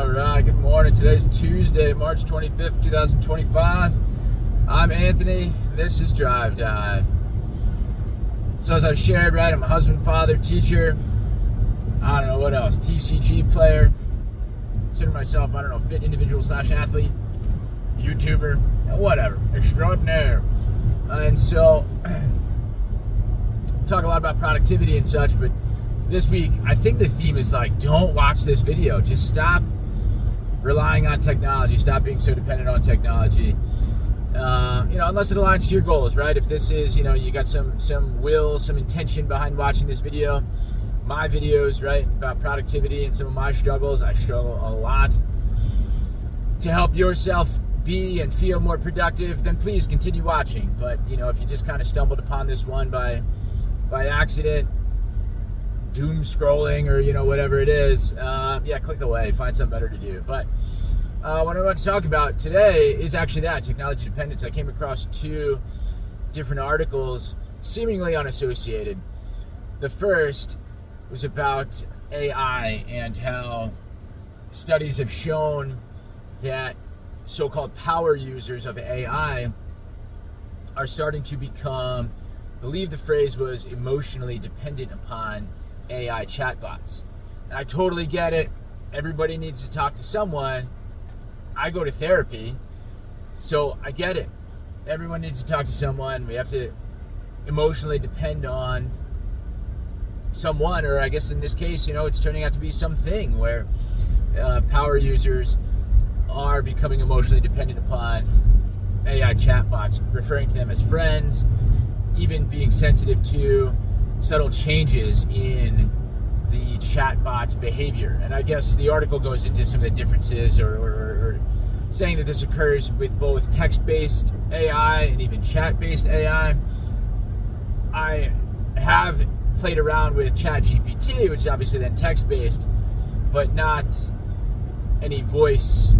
All right, good morning. Today's Tuesday, March 25th, 2025. I'm Anthony. This is Drive Dive. So as I've shared, right, I'm a husband, father, teacher. I don't know what else. TCG player. Consider myself, I don't know, fit individual / athlete, YouTuber, whatever. Extraordinaire. And so, talk a lot about productivity and such, but this week, I think the theme is like, don't watch this video. Just stop relying on technology. Stop being so dependent on technology. Unless it aligns to your goals, right? If this is, you got some will, some intention behind watching this video, my videos, right, about productivity and some of my struggles. I struggle a lot. To help yourself be and feel more productive, then please continue watching. But, if you just kind of stumbled upon this one by accident, doom scrolling or whatever it is, click away, find something better to do. But what I want to talk about today is actually that technology dependence. I came across two different articles seemingly unassociated. The first was about AI and how studies have shown that so-called power users of AI are starting to become, I believe the phrase was, emotionally dependent upon AI chatbots. And I totally get it. Everybody needs to talk to someone. I go to therapy, so I get it. Everyone needs to talk to someone. We have to emotionally depend on someone, or I guess in this case, it's turning out to be something where power users are becoming emotionally dependent upon AI chatbots, referring to them as friends, even being sensitive to subtle changes in the chatbot's behavior. And I guess the article goes into some of the differences or saying that this occurs with both text-based AI and even chat-based AI. I have played around with ChatGPT, which is obviously then text-based, but not any voice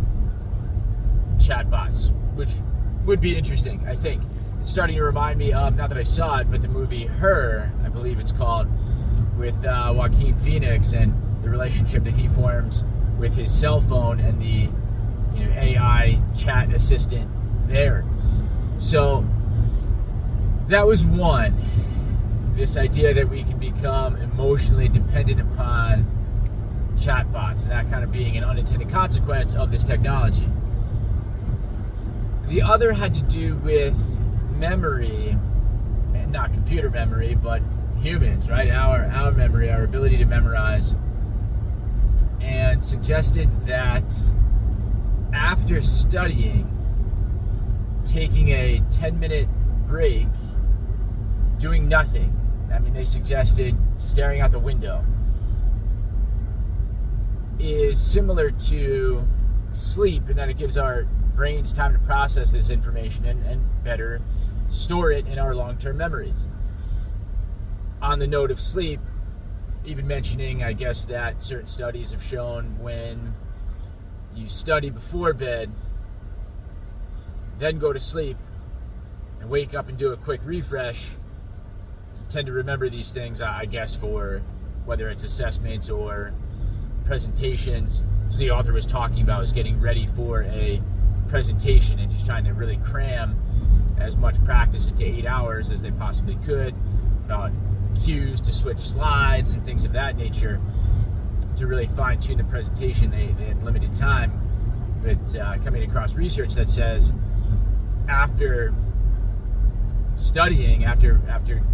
chatbots, which would be interesting, I think. It's starting to remind me of, not that I saw it, but the movie Her, I believe it's called, with Joaquin Phoenix and the relationship that he forms with his cell phone and the AI chat assistant there. So that was one. This idea that we can become emotionally dependent upon chatbots, and that kind of being an unintended consequence of this technology. The other had to do with memory, and not computer memory, but humans, right? Our memory, our ability to memorize, and suggested that after studying, taking a 10-minute break, doing nothing. I mean, they suggested staring out the window is similar to sleep, and that it gives our brains time to process this information and better store it in our long-term memories. On the note of sleep, even mentioning, I guess, that certain studies have shown when you study before bed, then go to sleep, and wake up and do a quick refresh, you tend to remember these things, I guess, for whether it's assessments or presentations. So the author was talking about was getting ready for a presentation and just trying to really cram as much practice into 8 hours as they possibly could, about cues to switch slides and things of that nature to really fine-tune the presentation. They had limited time, but coming across research that says after studying, after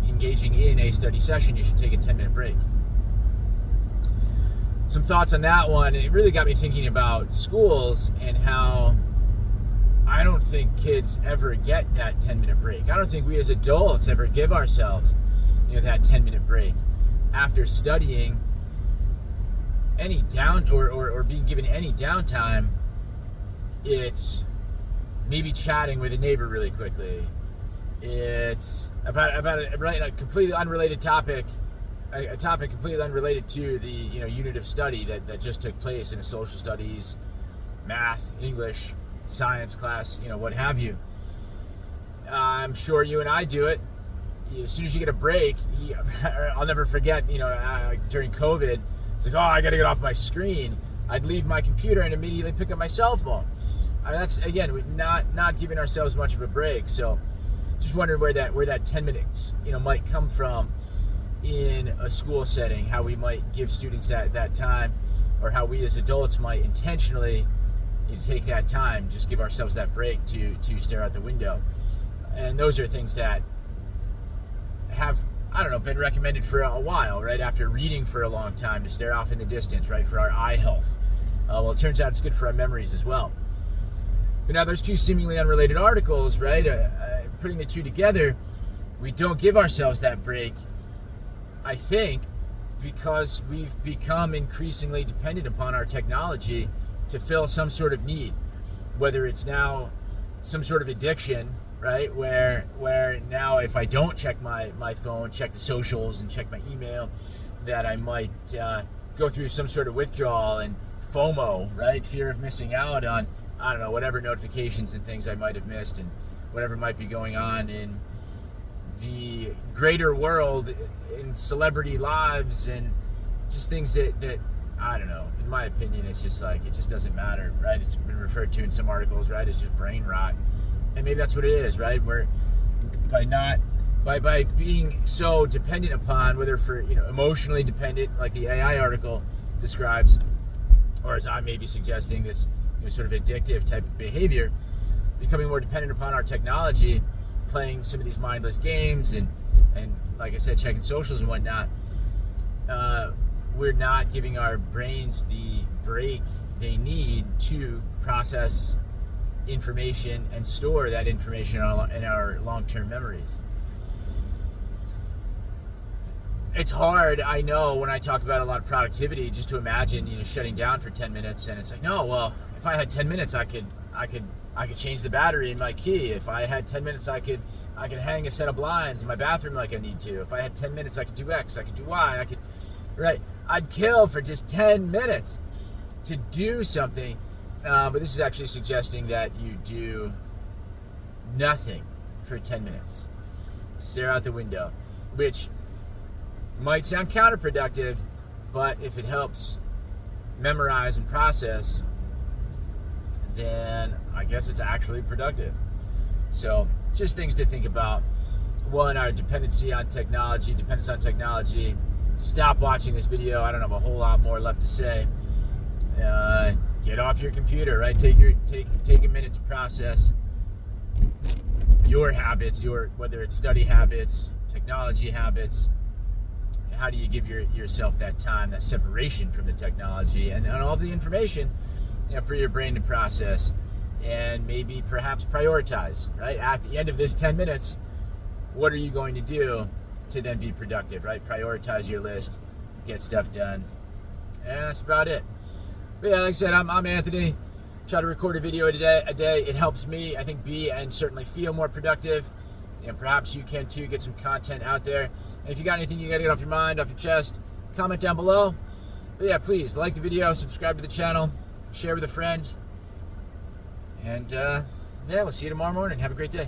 engaging in a study session, you should take a 10-minute break. Some thoughts on that one. It really got me thinking about schools and how I don't think kids ever get that 10-minute break. I don't think we as adults ever give ourselves, that 10-minute break. After studying, any down or being given any downtime, it's maybe chatting with a neighbor really quickly. It's about a completely unrelated topic, a topic completely unrelated to the unit of study that just took place in a social studies, math, English, science class, what have you. I'm sure you and I do it. As soon as you get a break, I'll never forget, during COVID, it's like, oh, I got to get off my screen. I'd leave my computer and immediately pick up my cell phone. I mean, that's, again, not giving ourselves much of a break. So just wondering where that 10 minutes, might come from in a school setting, how we might give students that time, or how we as adults might intentionally take that time, just give ourselves that break to stare out the window. And those are things that have, been recommended for a while, right? After reading for a long time, to stare off in the distance, right? For our eye health. Well, it turns out it's good for our memories as well. But now there's two seemingly unrelated articles, right? Putting the two together, we don't give ourselves that break, I think, because we've become increasingly dependent upon our technology to fill some sort of need, whether it's now some sort of addiction, right? Where now if I don't check my phone, check the socials and check my email, that I might go through some sort of withdrawal and FOMO, right? Fear of missing out on, whatever notifications and things I might have missed, and whatever might be going on in the greater world, in celebrity lives, and just things that I don't know, in my opinion, it's just like, it just doesn't matter, right? It's been referred to in some articles, right? It's just brain rot. And maybe that's what it is, right? Where by being so dependent upon, whether for, emotionally dependent, like the AI article describes, or as I may be suggesting, this sort of addictive type of behavior, becoming more dependent upon our technology, playing some of these mindless games, and like I said, checking socials and whatnot, we're not giving our brains the break they need to process information and store that information in our long-term memories. It's hard, I know, when I talk about a lot of productivity, just to imagine, shutting down for 10 minutes, and it's like, no, well, if I had 10 minutes, I could change the battery in my key. If I had 10 minutes, I could hang a set of blinds in my bathroom like I need to. If I had 10 minutes, I could do X, I could do Y, right? I'd kill for just 10 minutes to do something. But this is actually suggesting that you do nothing for 10 minutes. Stare out the window, which might sound counterproductive, but if it helps memorize and process, then I guess it's actually productive. So just things to think about. One, our dependence on technology. Stop watching this video. I don't have a whole lot more left to say. Get off your computer, right? Take a minute to process your habits, whether it's study habits, technology habits. How do you give yourself that time, that separation from the technology and all the information, for your brain to process, and maybe perhaps prioritize, right? At the end of this 10 minutes, what are you going to do to then be productive, right? Prioritize your list, get stuff done, and that's about it. But yeah, like I said, I'm Anthony. Try to record a video a day. It helps me, I think, be and certainly feel more productive. And perhaps you can too, get some content out there. And if you got anything you got to get off your mind, off your chest, comment down below. But yeah, please like the video, subscribe to the channel, share with a friend. And we'll see you tomorrow morning. Have a great day.